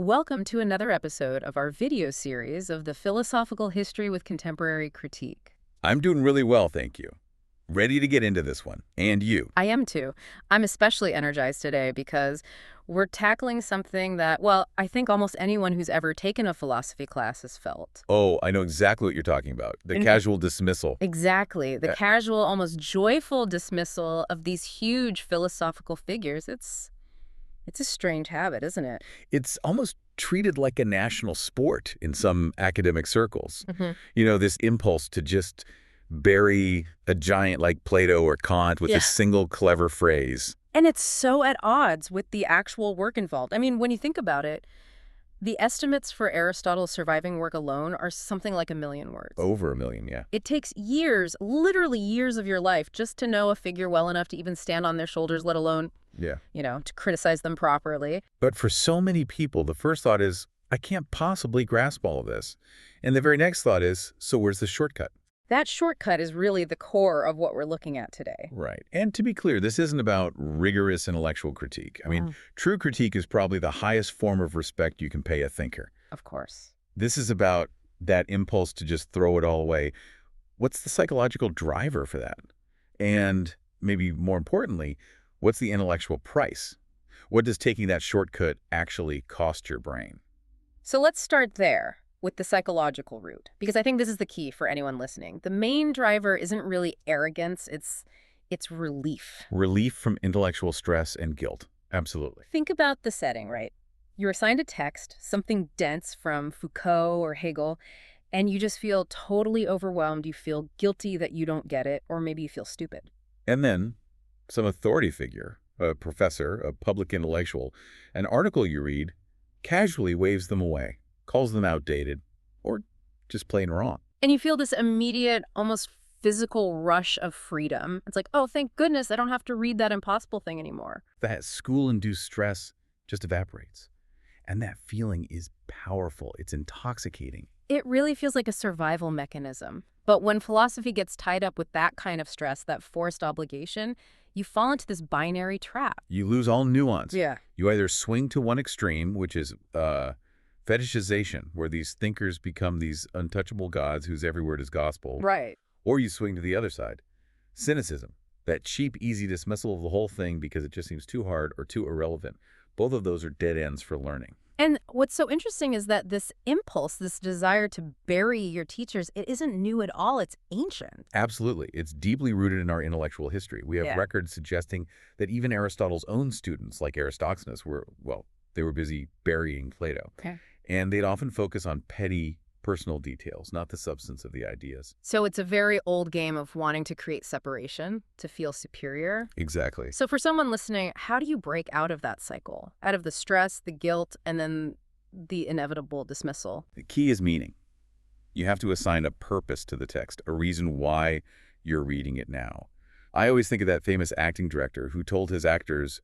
Welcome to another episode of our video series of the Philosophical History with Contemporary Critique. I'm doing really well, thank you. Ready to get into this one. And you. I am too. I'm especially energized today because we're tackling something that, well, I think almost anyone who's ever taken a philosophy class has felt. Oh, I know exactly what you're talking about. The And- casual dismissal. Exactly. The Yeah. casual, almost joyful dismissal of these huge philosophical figures. It's a strange habit, isn't it? It's almost treated like a national sport in some academic circles. Mhm. This impulse to just bury a giant like Plato or Kant with Yeah. a single clever phrase. And it's so at odds with the actual work involved. I mean, when you think about it, the estimates for Aristotle's surviving work alone are something like 1,000,000 words. Over 1,000,000, yeah. It takes years, literally years of your life just to know a figure well enough to even stand on their shoulders, let alone, Yeah. to criticize them properly. But for so many people, the first thought is, I can't possibly grasp all of this. And the very next thought is, so where's the shortcut? That shortcut is really the core of what we're looking at today. Right. And to be clear, this isn't about rigorous intellectual critique. I mean, true critique is probably the highest form of respect you can pay a thinker. Of course. This is about that impulse to just throw it all away. What's the psychological driver for that? And maybe more importantly, what's the intellectual price? What does taking that shortcut actually cost your brain? So let's start there with the psychological route, because I think this is the key for anyone listening. The main driver isn't really arrogance, it's relief. Relief from intellectual stress and guilt. Absolutely. Think about the setting, right? You're assigned a text, something dense from Foucault or Hegel, and you just feel totally overwhelmed. You feel guilty that you don't get it, or maybe you feel stupid. And then some authority figure, a professor, a public intellectual, an article you read casually waves them away, calls them outdated, or just plain wrong. And you feel this immediate, almost physical rush of freedom. It's like, oh, thank goodness I don't have to read that impossible thing anymore. That school-induced stress just evaporates. And that feeling is powerful. It's intoxicating. It really feels like a survival mechanism. But when philosophy gets tied up with that kind of stress, that forced obligation, you fall into this binary trap. You lose all nuance. Yeah. You either swing to one extreme, which is fetishization, where these thinkers become these untouchable gods whose every word is gospel. Right. Or you swing to the other side. Cynicism, that cheap, easy dismissal of the whole thing because it just seems too hard or too irrelevant. Both of those are dead ends for learning. And what's so interesting is that this impulse, this desire to bury your teachers, it isn't new at all. It's ancient. Absolutely. It's deeply rooted in our intellectual history. We have Yeah. records suggesting that even Aristotle's own students, like Aristophanes, they were busy burying Plato. Okay. And they'd often focus on petty personal details, not the substance of the ideas. So it's a very old game of wanting to create separation, to feel superior. Exactly. So for someone listening, how do you break out of that cycle? Out of the stress, the guilt, and then the inevitable dismissal? The key is meaning. You have to assign a purpose to the text, a reason why you're reading it now. I always think of that famous acting director who told his actors,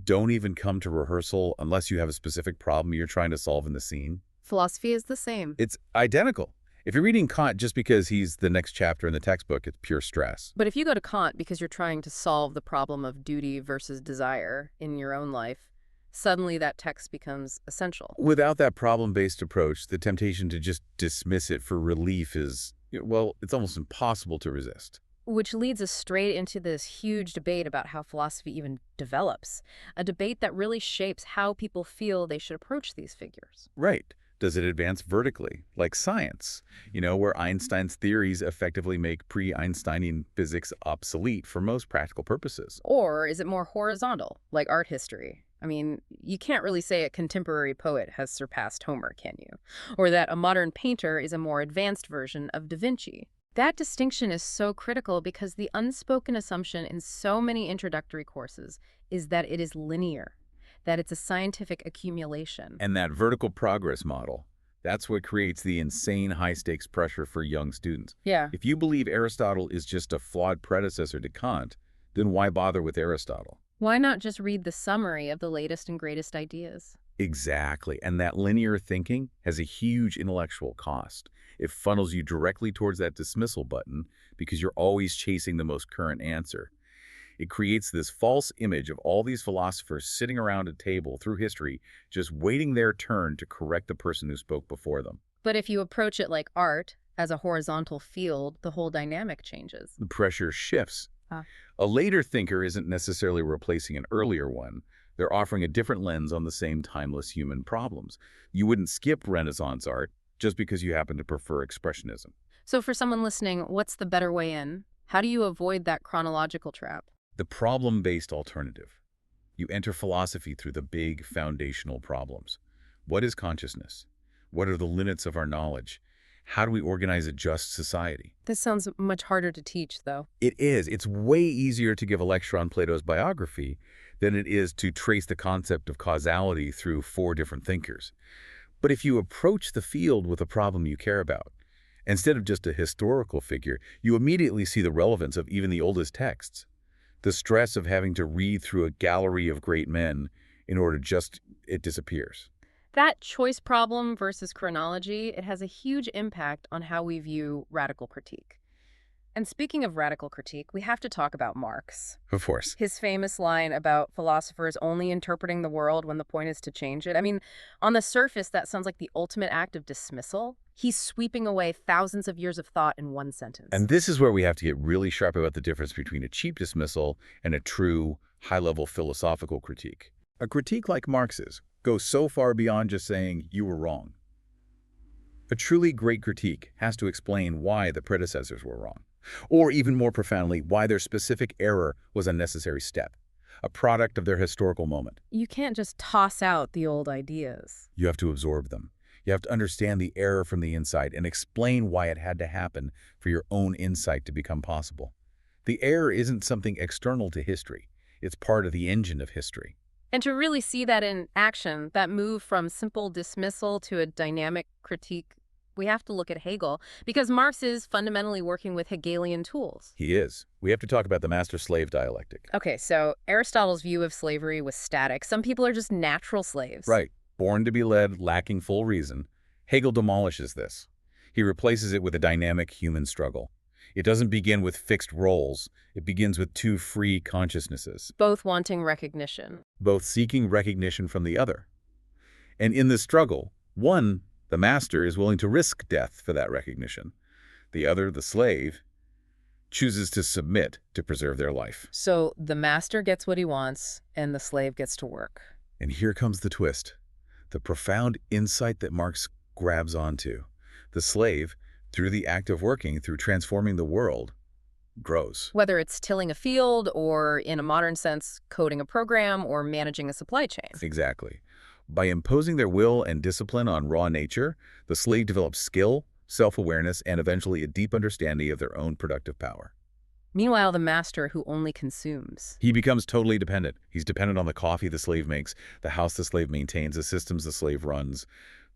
don't even come to rehearsal unless you have a specific problem you're trying to solve in the scene. Philosophy is the same. It's identical. If you're reading Kant just because he's the next chapter in the textbook, it's pure stress. But if you go to Kant because you're trying to solve the problem of duty versus desire in your own life, suddenly that text becomes essential. Without that problem-based approach, the temptation to just dismiss it for relief is, it's almost impossible to resist. Which leads us straight into this huge debate about how philosophy even develops, a debate that really shapes how people feel they should approach these figures. Right. Does it advance vertically, like science, where Einstein's theories effectively make pre-Einsteinian physics obsolete for most practical purposes? Or is it more horizontal, like art history? I mean, you can't really say a contemporary poet has surpassed Homer, can you? Or that a modern painter is a more advanced version of Da Vinci. That distinction is so critical because the unspoken assumption in so many introductory courses is that it is linear, that it's a scientific accumulation. And that vertical progress model, that's what creates the insane high-stakes pressure for young students. Yeah. If you believe Aristotle is just a flawed predecessor to Kant, then why bother with Aristotle? Why not just read the summary of the latest and greatest ideas? Exactly. And that linear thinking has a huge intellectual cost. It funnels you directly towards that dismissal button because you're always chasing the most current answer. It creates this false image of all these philosophers sitting around a table through history, just waiting their turn to correct the person who spoke before them. But if you approach it like art, as a horizontal field, the whole dynamic changes. The pressure shifts. Ah. A later thinker isn't necessarily replacing an earlier one. They're offering a different lens on the same timeless human problems. You wouldn't skip Renaissance art just because you happen to prefer Expressionism. So for someone listening, what's the better way in? How do you avoid that chronological trap? The problem-based alternative. You enter philosophy through the big foundational problems. What is consciousness? What are the limits of our knowledge? How do we organize a just society? This sounds much harder to teach, though. It is. It's way easier to give a lecture on Plato's biography than it is to trace the concept of causality through 4 different thinkers. But if you approach the field with a problem you care about, instead of just a historical figure, you immediately see the relevance of even the oldest texts. The stress of having to read through a gallery of great men in order it disappears. That choice problem versus chronology, it has a huge impact on how we view radical critique. And speaking of radical critique, we have to talk about Marx. Of course. His famous line about philosophers only interpreting the world when the point is to change it. I mean, on the surface, that sounds like the ultimate act of dismissal. He's sweeping away thousands of years of thought in one sentence. And this is where we have to get really sharp about the difference between a cheap dismissal and a true, high-level philosophical critique. A critique like Marx's goes so far beyond just saying, you were wrong. A truly great critique has to explain why the predecessors were wrong. Or even more profoundly, why their specific error was a necessary step, a product of their historical moment. You can't just toss out the old ideas. You have to absorb them. You have to understand the error from the inside and explain why it had to happen for your own insight to become possible. The error isn't something external to history. It's part of the engine of history. And to really see that in action, that move from simple dismissal to a dynamic critique, we have to look at Hegel, because Marx is fundamentally working with Hegelian tools. He is. We have to talk about the master-slave dialectic. Okay, so Aristotle's view of slavery was static. Some people are just natural slaves. Right. Born to be led, lacking full reason. Hegel demolishes this. He replaces it with a dynamic human struggle. It doesn't begin with fixed roles. It begins with 2 free consciousnesses. Both wanting recognition. Both seeking recognition from the other. And in this struggle, one, the master, is willing to risk death for that recognition. The other, the slave, chooses to submit to preserve their life. So the master gets what he wants, and the slave gets to work. And here comes the twist. The profound insight that Marx grabs onto. The slave, through the act of working, through transforming the world, grows. Whether it's tilling a field or, in a modern sense, coding a program or managing a supply chain. Exactly. By imposing their will and discipline on raw nature, the slave develops skill, self-awareness, and eventually a deep understanding of their own productive power. Meanwhile, the master who only consumes. He becomes totally dependent. He's dependent on the coffee the slave makes, the house the slave maintains, the systems the slave runs.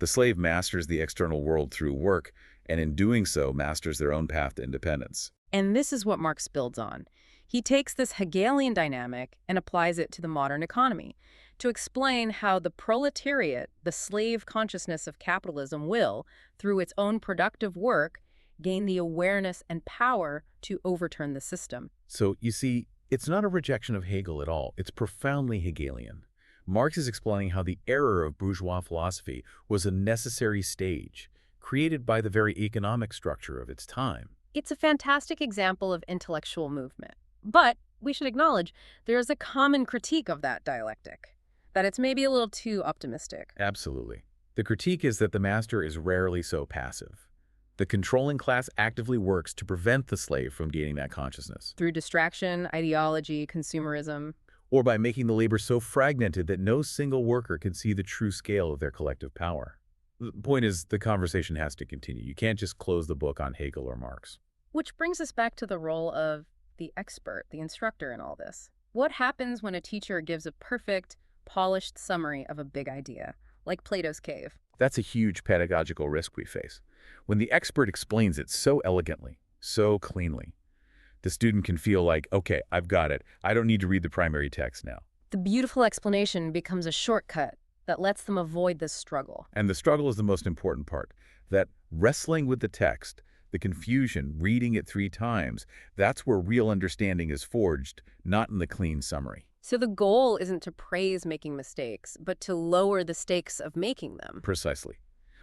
The slave masters the external world through work, and in doing so, masters their own path to independence. And this is what Marx builds on. He takes this Hegelian dynamic and applies it to the modern economy to explain how the proletariat, the slave consciousness of capitalism, will, through its own productive work, gain the awareness and power to overturn the system. So, you see, it's not a rejection of Hegel at all. It's profoundly Hegelian. Marx is explaining how the error of bourgeois philosophy was a necessary stage, created by the very economic structure of its time. It's a fantastic example of intellectual movement. But we should acknowledge there is a common critique of that dialectic, that it's maybe a little too optimistic. Absolutely. The critique is that the master is rarely so passive. The controlling class actively works to prevent the slave from gaining that consciousness. Through distraction, ideology, consumerism. Or by making the labor so fragmented that no single worker can see the true scale of their collective power. The point is, the conversation has to continue. You can't just close the book on Hegel or Marx. Which brings us back to the role of the expert, the instructor in all this. What happens when a teacher gives a perfect, polished summary of a big idea, like Plato's cave? That's a huge pedagogical risk we face. When the expert explains it so elegantly, so cleanly, the student can feel like, okay, I've got it. I don't need to read the primary text now. The beautiful explanation becomes a shortcut that lets them avoid this struggle. And the struggle is the most important part, that wrestling with the text, the confusion, reading it 3 times, that's where real understanding is forged, not in the clean summary. So the goal isn't to praise making mistakes, but to lower the stakes of making them. Precisely.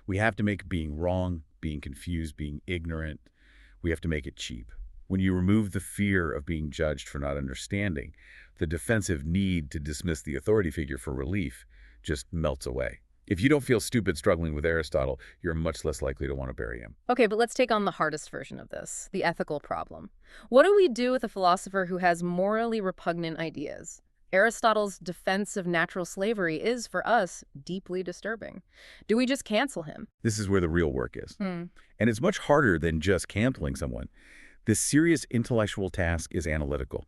We have to make being wrong, being confused, being ignorant, we have to make it cheap. When you remove the fear of being judged for not understanding, the defensive need to dismiss the authority figure for relief just melts away. If you don't feel stupid struggling with Aristotle, you're much less likely to want to bury him. Okay, but let's take on the hardest version of this, the ethical problem. What do we do with a philosopher who has morally repugnant ideas? Aristotle's defense of natural slavery is, for us, deeply disturbing. Do we just cancel him? This is where the real work is. Hmm. And it's much harder than just canceling someone. This serious intellectual task is analytical.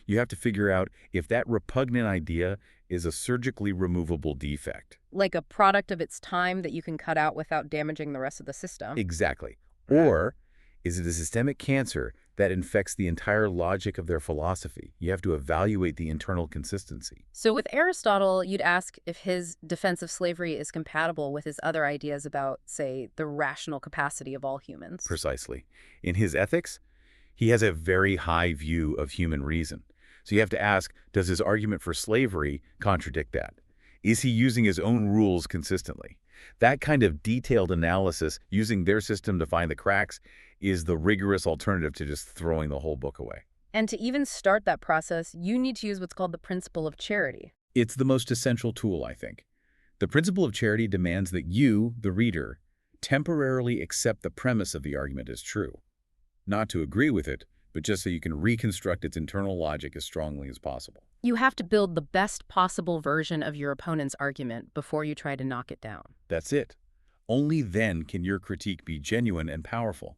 You have to figure out if that repugnant idea is a surgically removable defect. Like a product of its time that you can cut out without damaging the rest of the system. Exactly. Or is it a systemic cancer that infects the entire logic of their philosophy? You have to evaluate the internal consistency. So with Aristotle, you'd ask if his defense of slavery is compatible with his other ideas about, say, the rational capacity of all humans. Precisely. In his ethics, he has a very high view of human reason. So you have to ask, does his argument for slavery contradict that? Is he using his own rules consistently? That kind of detailed analysis, using their system to find the cracks, is the rigorous alternative to just throwing the whole book away. And to even start that process, you need to use what's called the principle of charity. It's the most essential tool, I think. The principle of charity demands that you, the reader, temporarily accept the premise of the argument as true. Not to agree with it, but just so you can reconstruct its internal logic as strongly as possible. You have to build the best possible version of your opponent's argument before you try to knock it down. That's it. Only then can your critique be genuine and powerful.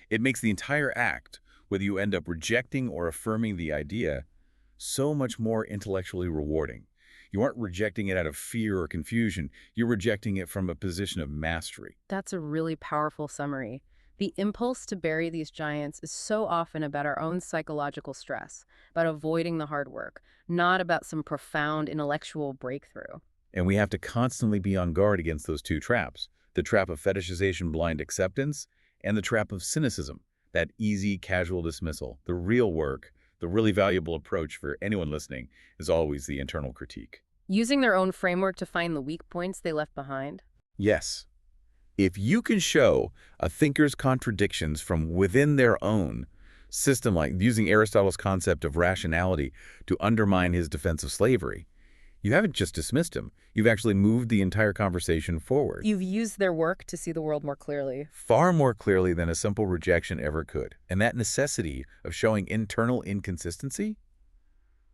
It makes the entire act, whether you end up rejecting or affirming the idea, so much more intellectually rewarding. You aren't rejecting it out of fear or confusion. You're rejecting it from a position of mastery. That's a really powerful summary. The impulse to bury these giants is so often about our own psychological stress, about avoiding the hard work, not about some profound intellectual breakthrough. And we have to constantly be on guard against those two traps, the trap of fetishization, blind acceptance, and the trap of cynicism, that easy, casual dismissal. The real work, the really valuable approach for anyone listening, is always the internal critique. Using their own framework to find the weak points they left behind? Yes. If you can show a thinker's contradictions from within their own system, like using Aristotle's concept of rationality to undermine his defense of slavery, you haven't just dismissed him. You've actually moved the entire conversation forward. You've used their work to see the world more clearly. Far more clearly than a simple rejection ever could. And that necessity of showing internal inconsistency,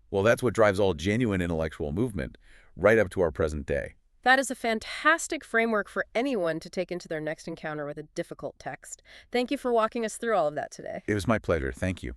well, that's what drives all genuine intellectual movement right up to our present day. That is a fantastic framework for anyone to take into their next encounter with a difficult text. Thank you for walking us through all of that today. It was my pleasure. Thank you.